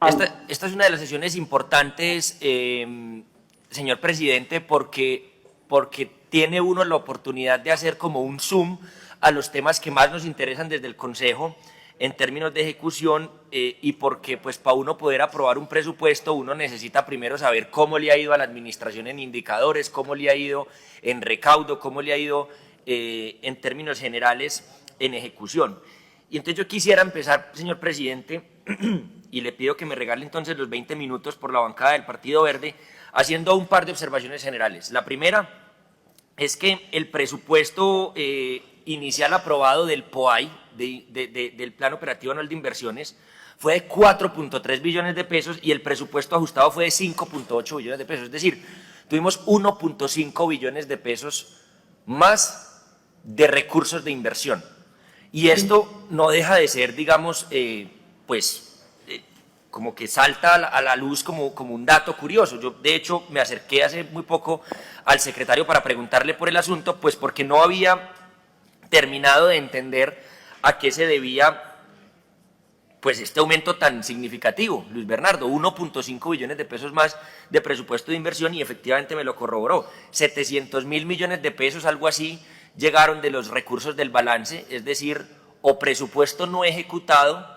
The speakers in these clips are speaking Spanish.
Esta es una de las sesiones importantes, señor presidente, porque tiene uno la oportunidad de hacer como un zoom a los temas que más nos interesan desde el Consejo en términos de ejecución y porque pues para uno poder aprobar un presupuesto uno necesita primero saber cómo le ha ido a la administración en indicadores, cómo le ha ido en recaudo, cómo le ha ido en términos generales en ejecución. Y entonces yo quisiera empezar, señor presidente, y le pido que me regale entonces los 20 minutos por la bancada del Partido Verde, haciendo un par de observaciones generales. La primera es que el presupuesto inicial aprobado del POAI, del Plan Operativo Anual de Inversiones, fue de 4.3 billones de pesos y el presupuesto ajustado fue de 5.8 billones de pesos. Es decir, tuvimos 1.5 billones de pesos más de recursos de inversión. Y esto no deja de ser, digamos, como que salta a la luz como un dato curioso. Yo, de hecho, me acerqué hace muy poco al secretario para preguntarle por el asunto, pues porque no había terminado de entender a qué se debía pues este aumento tan significativo, Luis Bernardo, 1.5 billones de pesos más de presupuesto de inversión y efectivamente me lo corroboró. 700.000 millones de pesos, algo así, llegaron de los recursos del balance, es decir, o presupuesto no ejecutado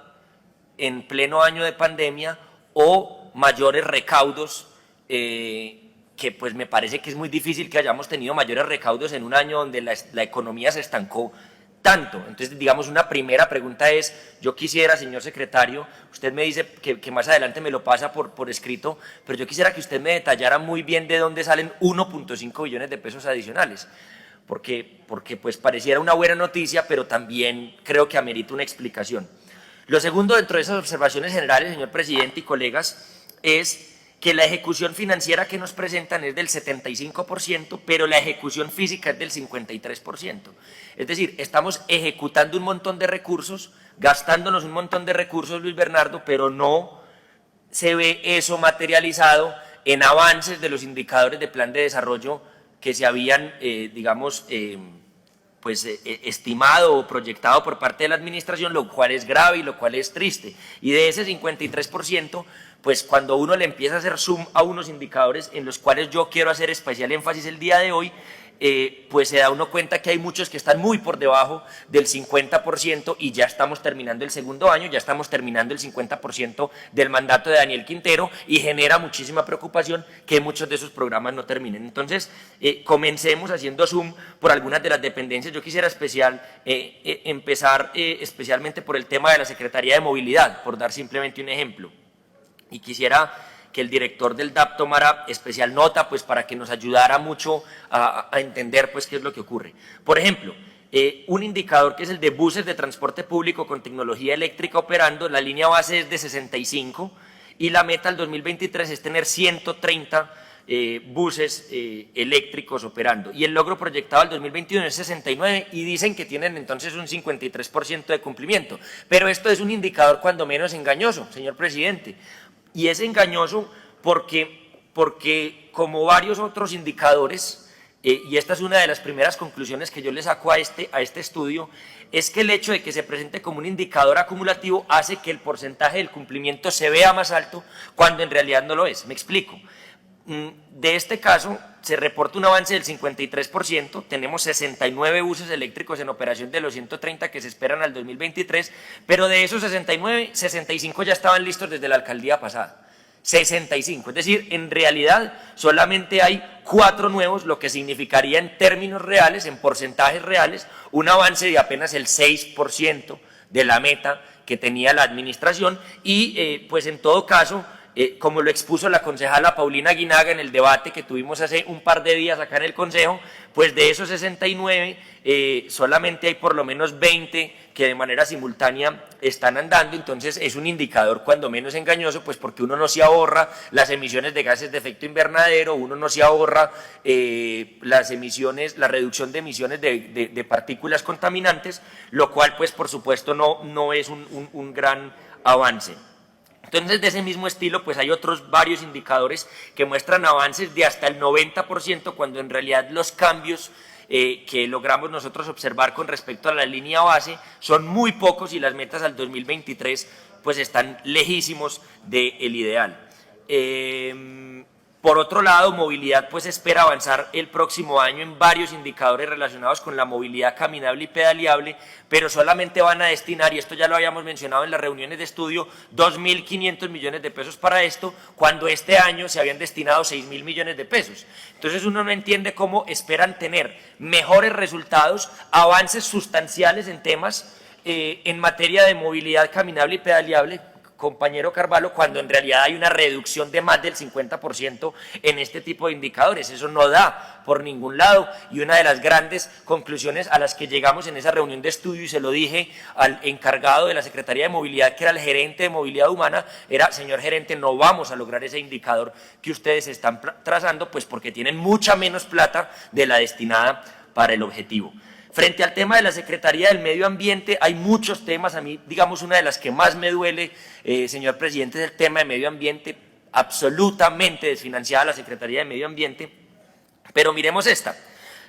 en pleno año de pandemia o mayores recaudos, que pues me parece que es muy difícil que hayamos tenido mayores recaudos en un año donde la economía se estancó tanto. Entonces, digamos, una primera pregunta es, yo quisiera, señor secretario, usted me dice que más adelante me lo pasa por escrito, pero yo quisiera que usted me detallara muy bien de dónde salen 1.5 billones de pesos adicionales. Porque pues pareciera una buena noticia, pero también creo que amerita una explicación. Lo segundo, dentro de esas observaciones generales, señor presidente y colegas, es que la ejecución financiera que nos presentan es del 75%, pero la ejecución física es del 53%. Es decir, estamos ejecutando un montón de recursos, gastándonos un montón de recursos, Luis Bernardo, pero no se ve eso materializado en avances de los indicadores de plan de desarrollo que se habían, estimado o proyectado por parte de la administración, lo cual es grave y lo cual es triste. Y de ese 53%, pues cuando uno le empieza a hacer zoom a unos indicadores en los cuales yo quiero hacer especial énfasis el día de hoy, pues se da uno cuenta que hay muchos que están muy por debajo del 50% y ya estamos terminando el segundo año, ya estamos terminando el 50% del mandato de Daniel Quintero y genera muchísima preocupación que muchos de esos programas no terminen. Entonces, comencemos haciendo zoom por algunas de las dependencias. Yo quisiera empezar especialmente por el tema de la Secretaría de Movilidad, por dar simplemente un ejemplo. Y quisiera que el director del DAP tomara especial nota, pues para que nos ayudara mucho a entender pues qué es lo que ocurre. Por ejemplo, un indicador que es el de buses de transporte público con tecnología eléctrica operando, la línea base es de 65 y la meta al 2023 es tener 130 buses eléctricos operando y el logro proyectado al 2021 es 69 y dicen que tienen entonces un 53% de cumplimiento, pero esto es un indicador cuando menos engañoso, señor presidente. Y es engañoso porque como varios otros indicadores, y esta es una de las primeras conclusiones que yo le saco a este estudio, es que el hecho de que se presente como un indicador acumulativo hace que el porcentaje del cumplimiento se vea más alto cuando en realidad no lo es. Me explico. De este caso se reporta un avance del 53%, tenemos 69 buses eléctricos en operación de los 130 que se esperan al 2023, pero de esos 69, 65 ya estaban listos desde la alcaldía pasada, 65, es decir, en realidad solamente hay 4 nuevos, lo que significaría en términos reales, en porcentajes reales, un avance de apenas el 6% de la meta que tenía la administración y pues en todo caso, como lo expuso la concejala Paulina Aguinaga en el debate que tuvimos hace un par de días acá en el Consejo, pues de esos 69 solamente hay por lo menos 20 que de manera simultánea están andando, entonces es un indicador cuando menos engañoso, pues porque uno no se ahorra las emisiones de gases de efecto invernadero, uno no se ahorra las emisiones, la reducción de emisiones de partículas contaminantes, lo cual pues por supuesto no es un gran avance. Entonces, de ese mismo estilo, pues hay otros varios indicadores que muestran avances de hasta el 90%, cuando en realidad los cambios que logramos nosotros observar con respecto a la línea base son muy pocos y las metas al 2023 pues están lejísimos del ideal. Por otro lado, movilidad pues espera avanzar el próximo año en varios indicadores relacionados con la movilidad caminable y pedaleable, pero solamente van a destinar, y esto ya lo habíamos mencionado en las reuniones de estudio, 2.500 millones de pesos para esto, cuando este año se habían destinado 6.000 millones de pesos. Entonces uno no entiende cómo esperan tener mejores resultados, avances sustanciales en temas en materia de movilidad caminable y pedaleable, compañero Carvalho, cuando en realidad hay una reducción de más del 50% en este tipo de indicadores. Eso no da por ningún lado, y una de las grandes conclusiones a las que llegamos en esa reunión de estudio, y se lo dije al encargado de la Secretaría de Movilidad, que era el gerente de Movilidad Humana, era: señor gerente, no vamos a lograr ese indicador que ustedes están trazando, pues porque tienen mucha menos plata de la destinada para el objetivo. Frente al tema de la Secretaría del Medio Ambiente, hay muchos temas. A mí, digamos, una de las que más me duele, señor presidente, es el tema de medio ambiente. Absolutamente desfinanciada la Secretaría de Medio Ambiente. Pero miremos esta,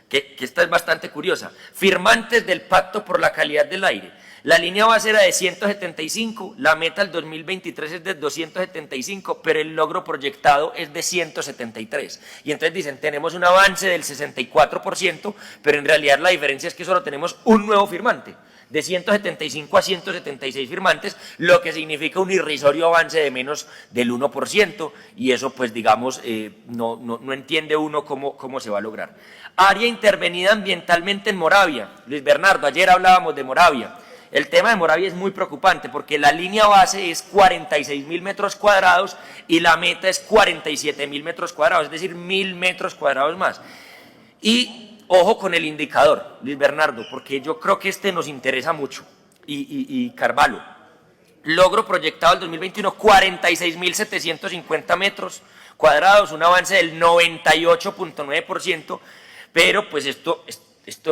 que esta es bastante curiosa. Firmantes del Pacto por la Calidad del Aire. La línea base era de 175, la meta al 2023 es de 275, pero el logro proyectado es de 173. Y entonces dicen, tenemos un avance del 64%, pero en realidad la diferencia es que solo tenemos un nuevo firmante, de 175 a 176 firmantes, lo que significa un irrisorio avance de menos del 1%, y eso pues digamos, no entiende uno cómo se va a lograr. Área intervenida ambientalmente en Moravia. Luis Bernardo, ayer hablábamos de Moravia. El tema de Moravia es muy preocupante porque la línea base es 46.000 metros cuadrados y la meta es 47.000 metros cuadrados, es decir, 1.000 metros cuadrados más. Y ojo con el indicador, Luis Bernardo, porque yo creo que este nos interesa mucho, y Carvalho. Logro proyectado el 2021, 46.750 metros cuadrados, un avance del 98.9%, pero pues esto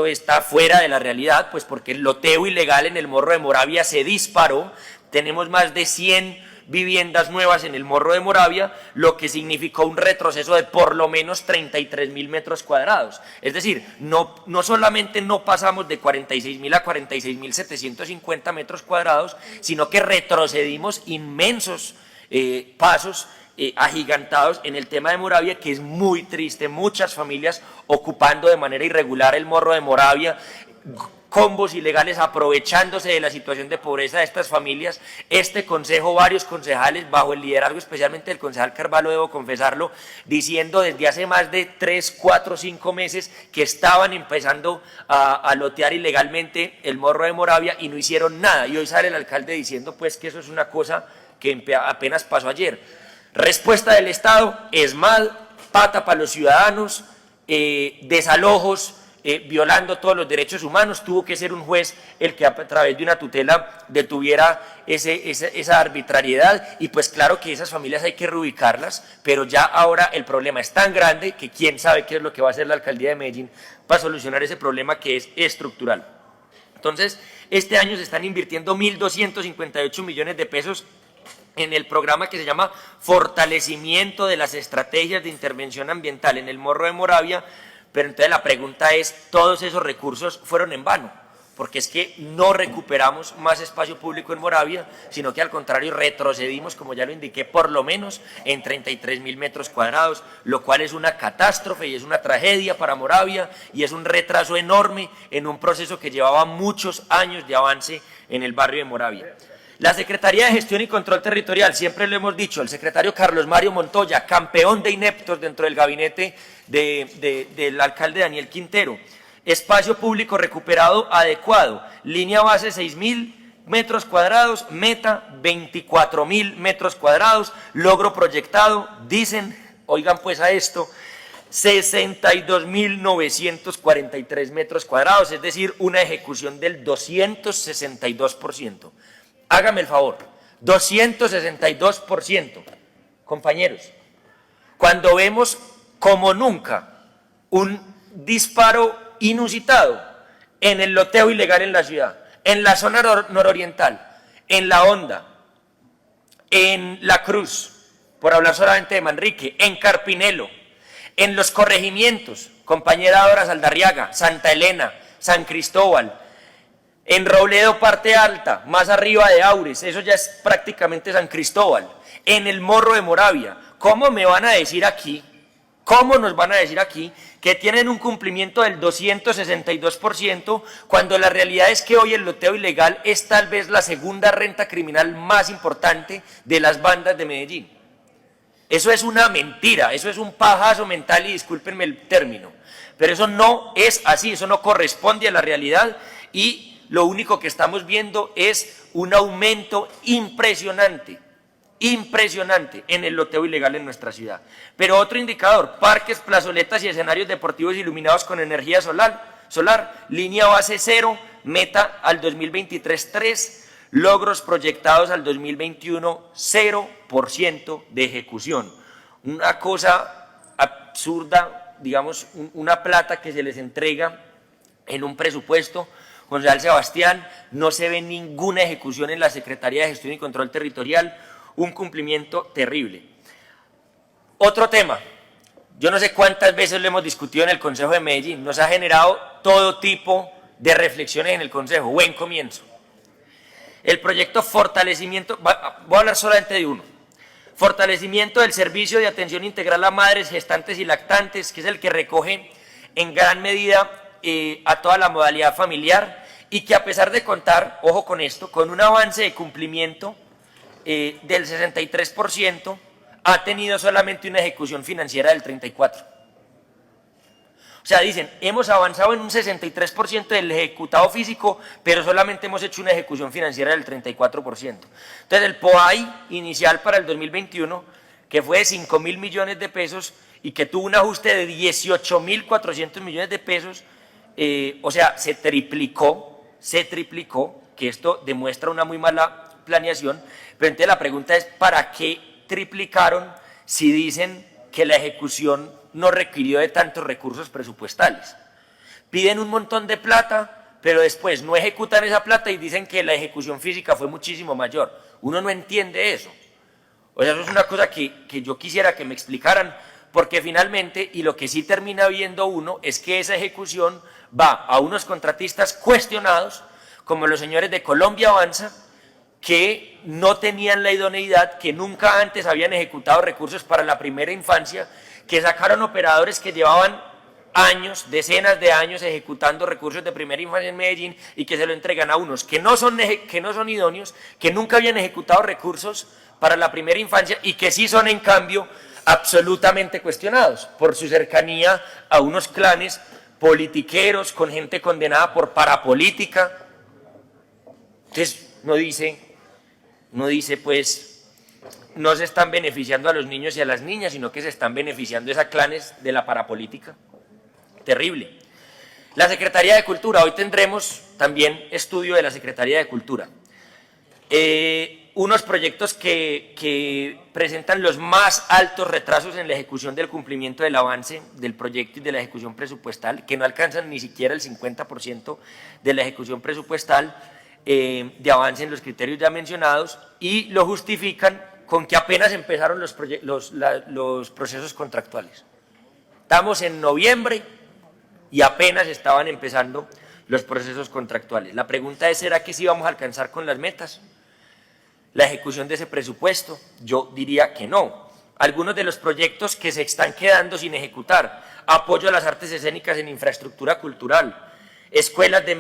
está fuera de la realidad, pues porque el loteo ilegal en el Morro de Moravia se disparó. Tenemos más de 100 viviendas nuevas en el Morro de Moravia, lo que significó un retroceso de por lo menos 33.000 metros cuadrados. Es decir, no solamente no pasamos de 46.000 a 46.750 metros cuadrados, sino que retrocedimos inmensos pasos agigantados en el tema de Moravia, que es muy triste. Muchas familias ocupando de manera irregular el Morro de Moravia, combos ilegales aprovechándose de la situación de pobreza de estas familias. Este consejo, varios concejales, bajo el liderazgo especialmente del concejal Carvalho, debo confesarlo, diciendo desde hace más de 3, 4, 5 meses que estaban empezando a lotear ilegalmente el Morro de Moravia y no hicieron nada. Y hoy sale el alcalde diciendo pues que eso es una cosa que apenas pasó ayer. Respuesta del Estado, ESMAD, pata para los ciudadanos, desalojos, violando todos los derechos humanos. Tuvo que ser un juez el que a través de una tutela detuviera esa arbitrariedad, y pues claro que esas familias hay que reubicarlas, pero ya ahora el problema es tan grande que quién sabe qué es lo que va a hacer la alcaldía de Medellín para solucionar ese problema que es estructural. Entonces, este año se están invirtiendo 1.258 millones de pesos en el programa que se llama Fortalecimiento de las Estrategias de Intervención Ambiental en el Morro de Moravia, pero entonces la pregunta es, ¿todos esos recursos fueron en vano? Porque es que no recuperamos más espacio público en Moravia, sino que al contrario retrocedimos, como ya lo indiqué, por lo menos en 33.000 metros cuadrados, lo cual es una catástrofe y es una tragedia para Moravia, y es un retraso enorme en un proceso que llevaba muchos años de avance en el barrio de Moravia. La Secretaría de Gestión y Control Territorial, siempre lo hemos dicho, el secretario Carlos Mario Montoya, campeón de ineptos dentro del gabinete del alcalde Daniel Quintero. Espacio público recuperado adecuado, línea base 6.000 metros cuadrados, meta 24.000 metros cuadrados, logro proyectado, dicen, oigan pues a esto, 62.943 metros cuadrados, es decir, una ejecución del 262%. Hágame el favor, 262%, compañeros. Cuando vemos como nunca un disparo inusitado en el loteo ilegal en la ciudad, en la zona nororiental, en La Honda, en La Cruz, por hablar solamente de Manrique, en Carpinelo, en los corregimientos, compañera Dora Saldarriaga, Santa Elena, San Cristóbal, En Robledo, parte alta, más arriba de Aures, eso ya es prácticamente San Cristóbal. En el Morro de Moravia, ¿cómo me van a decir aquí? ¿Cómo nos van a decir aquí que tienen un cumplimiento del 262% cuando la realidad es que hoy el loteo ilegal es tal vez la segunda renta criminal más importante de las bandas de Medellín? Eso es una mentira, eso es un pajazo mental y discúlpenme el término, pero eso no es así, eso no corresponde a la realidad y lo único que estamos viendo es un aumento impresionante en el loteo ilegal en nuestra ciudad. Pero otro indicador, parques, plazoletas y escenarios deportivos iluminados con energía solar, línea base 0, meta al 2023 3, logros proyectados al 2021 0% de ejecución. Una cosa absurda, digamos, una plata que se les entrega en un presupuesto. Concejal Sebastián, no se ve ninguna ejecución en la Secretaría de Gestión y Control Territorial, un cumplimiento terrible. Otro tema, yo no sé cuántas veces lo hemos discutido en el Consejo de Medellín, nos ha generado todo tipo de reflexiones en el Consejo, buen comienzo. El proyecto fortalecimiento, voy a hablar solamente de uno, fortalecimiento del servicio de atención integral a madres, gestantes y lactantes, que es el que recoge en gran medida a toda la modalidad familiar y que a pesar de contar, ojo con esto, con un avance de cumplimiento del 63%, ha tenido solamente una ejecución financiera del 34%. O sea, dicen, hemos avanzado en un 63% del ejecutado físico, pero solamente hemos hecho una ejecución financiera del 34%. Entonces, el POAI inicial para el 2021, que fue de 5.000 millones de pesos y que tuvo un ajuste de 18.400 millones de pesos, o sea, se triplicó, que esto demuestra una muy mala planeación, pero entonces la pregunta es, ¿para qué triplicaron si dicen que la ejecución no requirió de tantos recursos presupuestales? Piden un montón de plata, pero después no ejecutan esa plata y dicen que la ejecución física fue muchísimo mayor. Uno no entiende eso. O sea, eso es una cosa que yo quisiera que me explicaran, porque finalmente, y lo que sí termina viendo uno, es que esa ejecución va a unos contratistas cuestionados, como los señores de Colombia Avanza, que no tenían la idoneidad, que nunca antes habían ejecutado recursos para la primera infancia, que sacaron operadores que llevaban años, decenas de años ejecutando recursos de primera infancia en Medellín y que se lo entregan a unos que no son idóneos, que nunca habían ejecutado recursos para la primera infancia y que sí son en cambio absolutamente cuestionados por su cercanía a unos clanes politiqueros con gente condenada por parapolítica. Entonces no dice pues, no se están beneficiando a los niños y a las niñas, sino que se están beneficiando a clanes de la parapolítica. Terrible. La Secretaría de Cultura, hoy tendremos también estudio de la Secretaría de Cultura. Unos proyectos que presentan los más altos retrasos en la ejecución del cumplimiento del avance del proyecto y de la ejecución presupuestal, que no alcanzan ni siquiera el 50% de la ejecución presupuestal de avance en los criterios ya mencionados, y lo justifican con que apenas empezaron los procesos contractuales. Estamos en noviembre y apenas estaban empezando los procesos contractuales. La pregunta es, ¿será que sí vamos a alcanzar con las metas la ejecución de ese presupuesto? Yo diría que no. Algunos de los proyectos que se están quedando sin ejecutar: apoyo a las artes escénicas en infraestructura cultural, escuelas de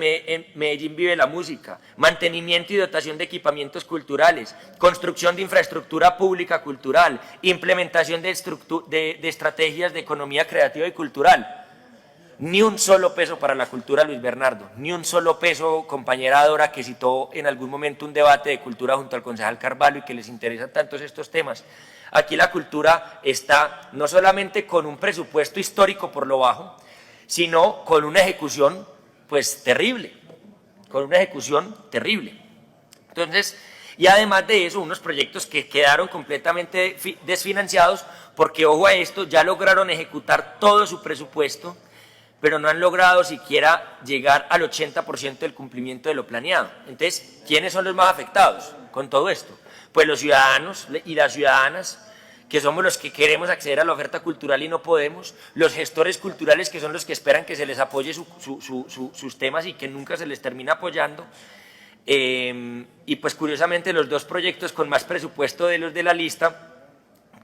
Medellín Vive la Música, mantenimiento y dotación de equipamientos culturales, construcción de infraestructura pública cultural, implementación de estrategias de economía creativa y cultural. Ni un solo peso para la cultura, Luis Bernardo, ni un solo peso, compañera Dora, que citó en algún momento un debate de cultura junto al concejal Carvalho y que les interesan tantos estos temas. Aquí la cultura está no solamente con un presupuesto histórico por lo bajo, sino con una ejecución pues terrible, Entonces, y además de eso, unos proyectos que quedaron completamente desfinanciados, porque ojo a esto, ya lograron ejecutar todo su presupuesto, pero no han logrado siquiera llegar al 80% del cumplimiento de lo planeado. Entonces, ¿quiénes son los más afectados con todo esto? Pues los ciudadanos y las ciudadanas que somos los que queremos acceder a la oferta cultural y no podemos, los gestores culturales, que son los que esperan que se les apoye sus temas y que nunca se les termina apoyando, y pues curiosamente los dos proyectos con más presupuesto de los de la lista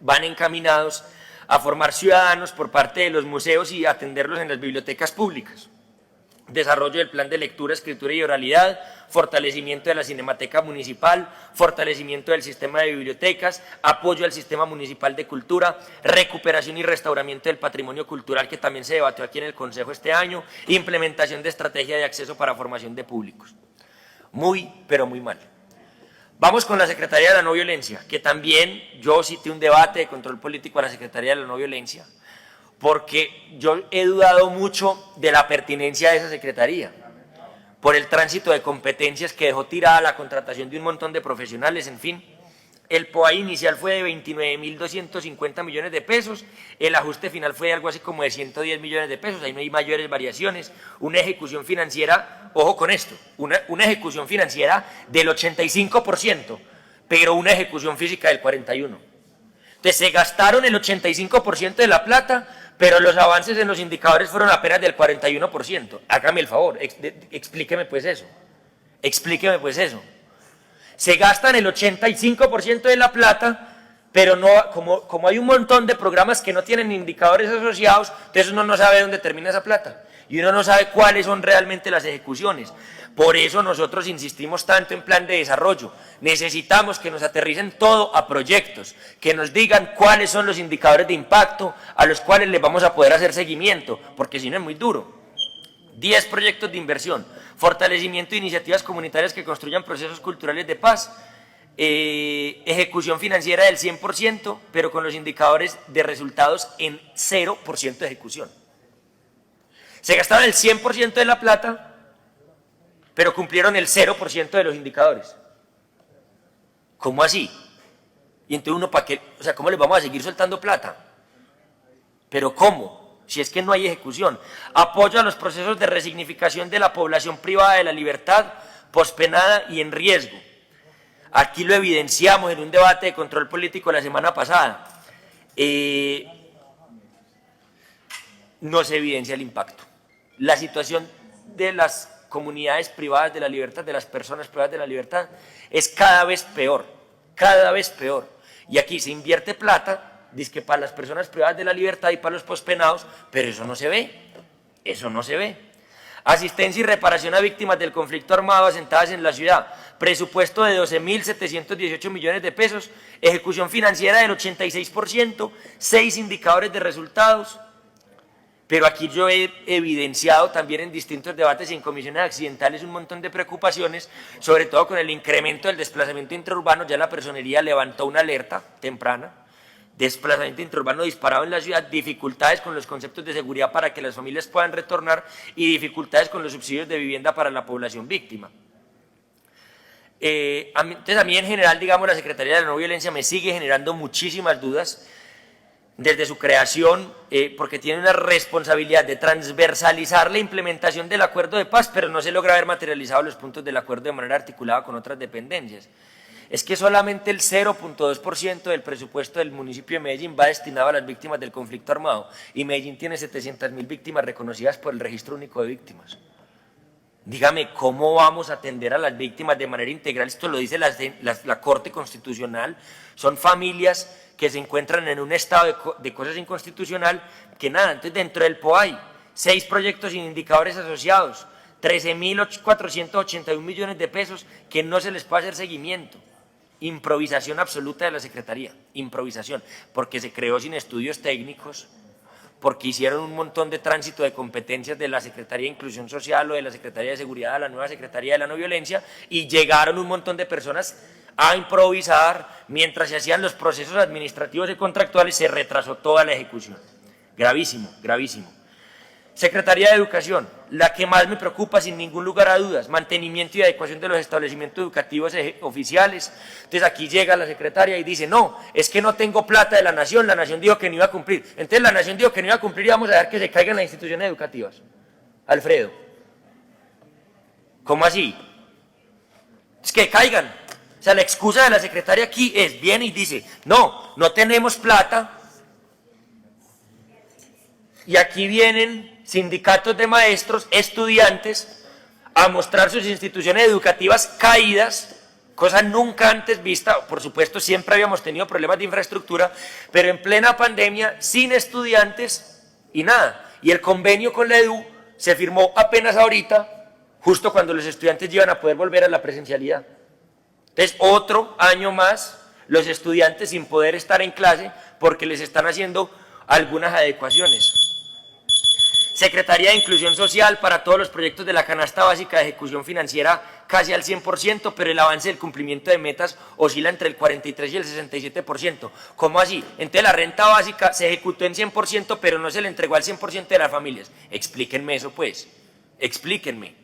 van encaminados a formar ciudadanos por parte de los museos y atenderlos en las bibliotecas públicas. Desarrollo del plan de lectura, escritura y oralidad, fortalecimiento de la Cinemateca Municipal, fortalecimiento del sistema de bibliotecas, apoyo al sistema municipal de cultura, recuperación y restauramiento del patrimonio cultural, que también se debatió aquí en el Consejo este año, implementación de estrategia de acceso para formación de públicos. Muy, pero muy mal. Vamos con la Secretaría de la No Violencia, que también yo cité un debate de control político a la Secretaría de la No Violencia, porque yo he dudado mucho de la pertinencia de esa secretaría, por el tránsito de competencias que dejó tirada la contratación de un montón de profesionales, en fin. El POAI inicial fue de 29.250 millones de pesos, el ajuste final fue de algo así como de 110 millones de pesos, ahí no hay mayores variaciones, una ejecución financiera, ojo con esto, una ejecución financiera del 85%, pero una ejecución física del 41%. Entonces se gastaron el 85% de la plata, pero los avances en los indicadores fueron apenas del 41%. Hágame el favor, explíqueme pues eso. Explíqueme pues eso. Se gastan el 85% de la plata, pero no, como hay un montón de programas que no tienen indicadores asociados, entonces uno no sabe dónde termina esa plata. Y uno no sabe cuáles son realmente las ejecuciones. Por eso nosotros insistimos tanto en plan de desarrollo. Necesitamos que nos aterricen todo a proyectos, que nos digan cuáles son los indicadores de impacto a los cuales les vamos a poder hacer seguimiento, porque si no es muy duro. 10 proyectos de inversión, fortalecimiento de iniciativas comunitarias que construyan procesos culturales de paz, ejecución financiera del 100%, pero con los indicadores de resultados en 0% de ejecución. Se gastaron el 100% de la plata, pero cumplieron el 0% de los indicadores. ¿Cómo así? Y entonces uno, ¿para qué? O sea, ¿cómo les vamos a seguir soltando plata? ¿Pero cómo? Si es que no hay ejecución. Apoyo a los procesos de resignificación de la población privada de la libertad, pospenada y en riesgo. Aquí lo evidenciamos en un debate de control político la semana pasada. No se evidencia el impacto. La situación de las comunidades privadas de la libertad, de las personas privadas de la libertad, es cada vez peor, cada vez peor. Y aquí se invierte plata, dizque para las personas privadas de la libertad y para los pospenados, pero eso no se ve, eso no se ve. Asistencia y reparación a víctimas del conflicto armado asentadas en la ciudad, presupuesto de 12.718 millones de pesos, ejecución financiera del 86%, 6 indicadores de resultados. Pero aquí yo he evidenciado también en distintos debates y en comisiones accidentales un montón de preocupaciones, sobre todo con el incremento del desplazamiento interurbano. Ya la personería levantó una alerta temprana, desplazamiento interurbano disparado en la ciudad, dificultades con los conceptos de seguridad para que las familias puedan retornar y dificultades con los subsidios de vivienda para la población víctima. Entonces a mí en general, digamos, la Secretaría de la No Violencia me sigue generando muchísimas dudas, desde su creación, porque tiene una responsabilidad de transversalizar la implementación del acuerdo de paz, pero no se logra ver materializado los puntos del acuerdo de manera articulada con otras dependencias. Es que solamente el 0.2% del presupuesto del municipio de Medellín va destinado a las víctimas del conflicto armado, y Medellín tiene 700.000 víctimas reconocidas por el Registro Único de Víctimas. Dígame, ¿cómo vamos a atender a las víctimas de manera integral? Esto lo dice la Corte Constitucional. Son familias que se encuentran en un estado de cosas inconstitucional, que nada. Entonces, dentro del POAI, 6 proyectos sin indicadores asociados, 13.481 millones de pesos que no se les puede hacer seguimiento. Improvisación absoluta de la Secretaría, improvisación, porque se creó sin estudios técnicos, porque hicieron un montón de tránsito de competencias de la Secretaría de Inclusión Social o de la Secretaría de Seguridad a la nueva Secretaría de la No Violencia, y llegaron un montón de personas a improvisar. Mientras se hacían los procesos administrativos y contractuales, se retrasó toda la ejecución. Gravísimo, gravísimo. Secretaría de Educación, la que más me preocupa sin ningún lugar a dudas, mantenimiento y adecuación de los establecimientos educativos oficiales. Entonces aquí llega la secretaria y dice, no, es que no tengo plata de la Nación dijo que no iba a cumplir. Entonces la Nación dijo que no iba a cumplir y vamos a dejar que se caigan las instituciones educativas. Alfredo, ¿cómo así? Es que caigan. O sea, la excusa de la secretaria aquí es, viene y dice, no, no tenemos plata, y aquí vienen sindicatos de maestros, estudiantes, a mostrar sus instituciones educativas caídas, cosa nunca antes vista. Por supuesto, siempre habíamos tenido problemas de infraestructura, pero en plena pandemia, sin estudiantes y nada. Y el convenio con la EDU se firmó apenas ahorita, justo cuando los estudiantes iban a poder volver a la presencialidad. Entonces, otro año más, los estudiantes sin poder estar en clase porque les están haciendo algunas adecuaciones. Secretaría de Inclusión Social para todos los proyectos de la canasta básica de ejecución financiera casi al 100%, pero el avance del cumplimiento de metas oscila entre el 43 y el 67%. ¿Cómo así? Entonces la renta básica se ejecutó en 100%, pero no se le entregó al 100% de las familias. Explíquenme eso pues, explíquenme.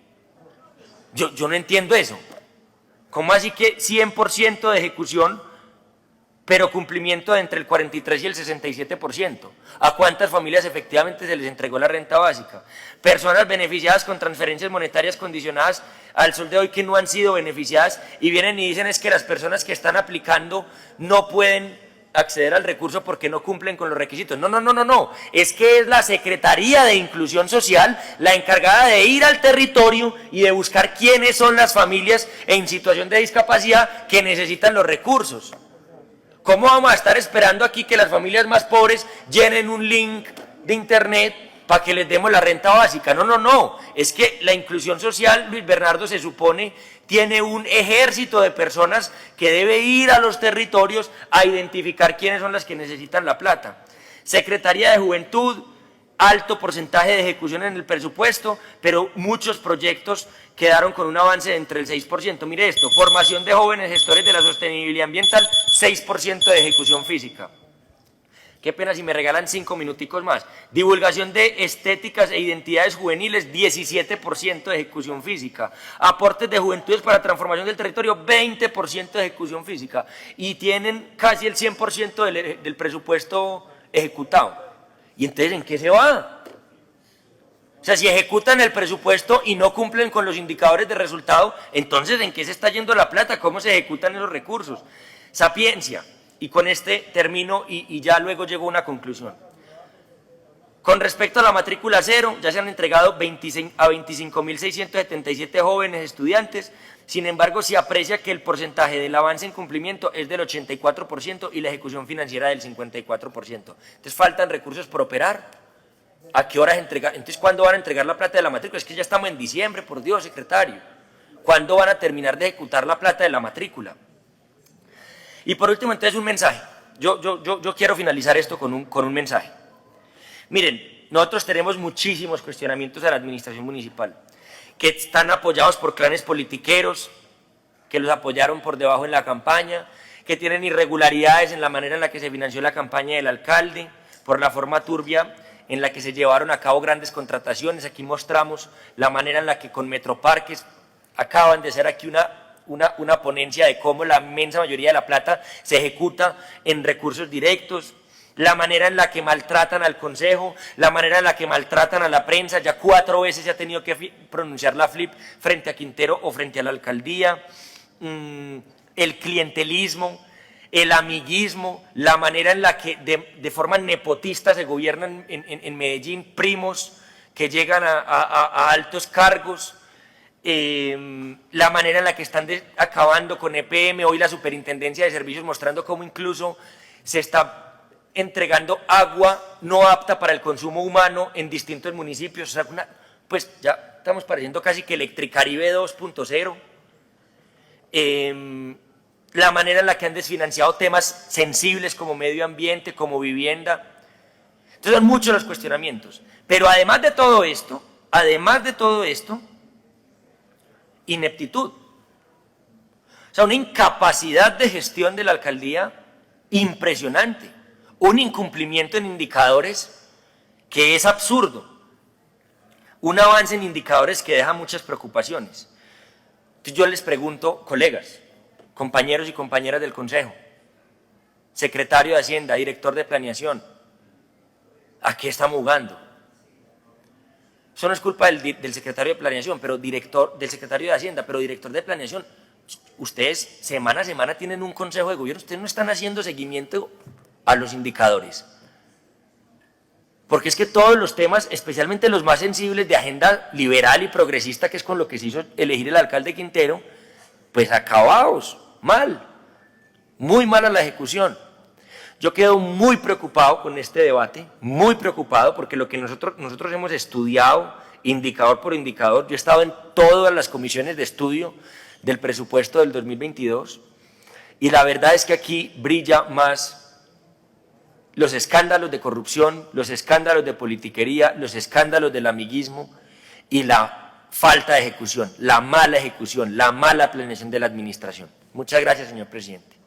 Yo no entiendo eso. ¿Cómo así que 100% de ejecución, pero cumplimiento de entre el 43 y el 67%? ¿A cuántas familias efectivamente se les entregó la renta básica? Personas beneficiadas con transferencias monetarias condicionadas al sol de hoy que no han sido beneficiadas y vienen y dicen es que las personas que están aplicando no pueden acceder al recurso porque no cumplen con los requisitos. No. Es que es la Secretaría de Inclusión Social la encargada de ir al territorio y de buscar quiénes son las familias en situación de discapacidad que necesitan los recursos. ¿Cómo vamos a estar esperando aquí que las familias más pobres llenen un link de internet para que les demos la renta básica? No. Es que la inclusión social, Luis Bernardo, se supone tiene un ejército de personas que debe ir a los territorios a identificar quiénes son las que necesitan la plata. Secretaría de Juventud, alto porcentaje de ejecución en el presupuesto, pero muchos proyectos quedaron con un avance de entre el 6%. Mire esto, formación de jóvenes gestores de la sostenibilidad ambiental, 6% de ejecución física. Qué pena si me regalan 5 minuticos más. Divulgación de estéticas e identidades juveniles, 17% de ejecución física. Aportes de juventudes para transformación del territorio, 20% de ejecución física. Y tienen casi el 100% del presupuesto ejecutado. ¿Y entonces en qué se va? O sea, si ejecutan el presupuesto y no cumplen con los indicadores de resultado, entonces ¿en qué se está yendo la plata? ¿Cómo se ejecutan esos recursos? Sapiencia. Y con este termino y ya luego llego a una conclusión. Con respecto a la matrícula cero, ya se han entregado a 25.677 jóvenes estudiantes. Sin embargo, se aprecia que el porcentaje del avance en cumplimiento es del 84% y la ejecución financiera del 54%. Entonces, faltan recursos por operar. ¿A qué horas entregar? Entonces, ¿cuándo van a entregar la plata de la matrícula? Es que ya estamos en diciembre, por Dios, secretario. ¿Cuándo van a terminar de ejecutar la plata de la matrícula? Y por último, entonces, un mensaje. Yo quiero finalizar esto con un mensaje. Miren, nosotros tenemos muchísimos cuestionamientos a la administración municipal, que están apoyados por clanes politiqueros, que los apoyaron por debajo en la campaña, que tienen irregularidades en la manera en la que se financió la campaña del alcalde, por la forma turbia en la que se llevaron a cabo grandes contrataciones. Aquí mostramos la manera en la que con Metroparques acaban de hacer aquí una ponencia de cómo la inmensa mayoría de la plata se ejecuta en recursos directos, la manera en la que maltratan al consejo, la manera en la que maltratan a la prensa. Ya 4 veces se ha tenido que pronunciar la FLIP frente a Quintero o frente a la alcaldía, el clientelismo, el amiguismo, la manera en la que de forma nepotista se gobiernan en Medellín, primos que llegan a altos cargos, la manera en la que están acabando con EPM, hoy la Superintendencia de Servicios mostrando cómo incluso se está entregando agua no apta para el consumo humano en distintos municipios. O sea, pues ya estamos pareciendo casi que Electricaribe 2.0. La manera en la que han desfinanciado temas sensibles como medio ambiente, como vivienda. Entonces son muchos los cuestionamientos. Pero además de todo esto, ineptitud. O sea, una incapacidad de gestión de la alcaldía impresionante. Un incumplimiento en indicadores que es absurdo. Un avance en indicadores que deja muchas preocupaciones. Entonces yo les pregunto, colegas, compañeros y compañeras del Consejo, secretario de Hacienda, director de Planeación, ¿a qué estamos jugando? Eso no es culpa del secretario de Planeación, pero del secretario de Hacienda, pero director de Planeación. ustedes semana a semana tienen un consejo de gobierno, ustedes no están haciendo seguimiento a los indicadores. Porque es que todos los temas, especialmente los más sensibles de agenda liberal y progresista, que es con lo que se hizo elegir el alcalde Quintero, pues acabados, mal, muy mala la ejecución. Yo quedo muy preocupado con este debate, muy preocupado, porque lo que nosotros hemos estudiado, indicador por indicador, yo he estado en todas las comisiones de estudio del presupuesto del 2022, y la verdad es que aquí brilla más los escándalos de corrupción, los escándalos de politiquería, los escándalos del amiguismo y la falta de ejecución, la mala planeación de la administración. Muchas gracias, señor presidente.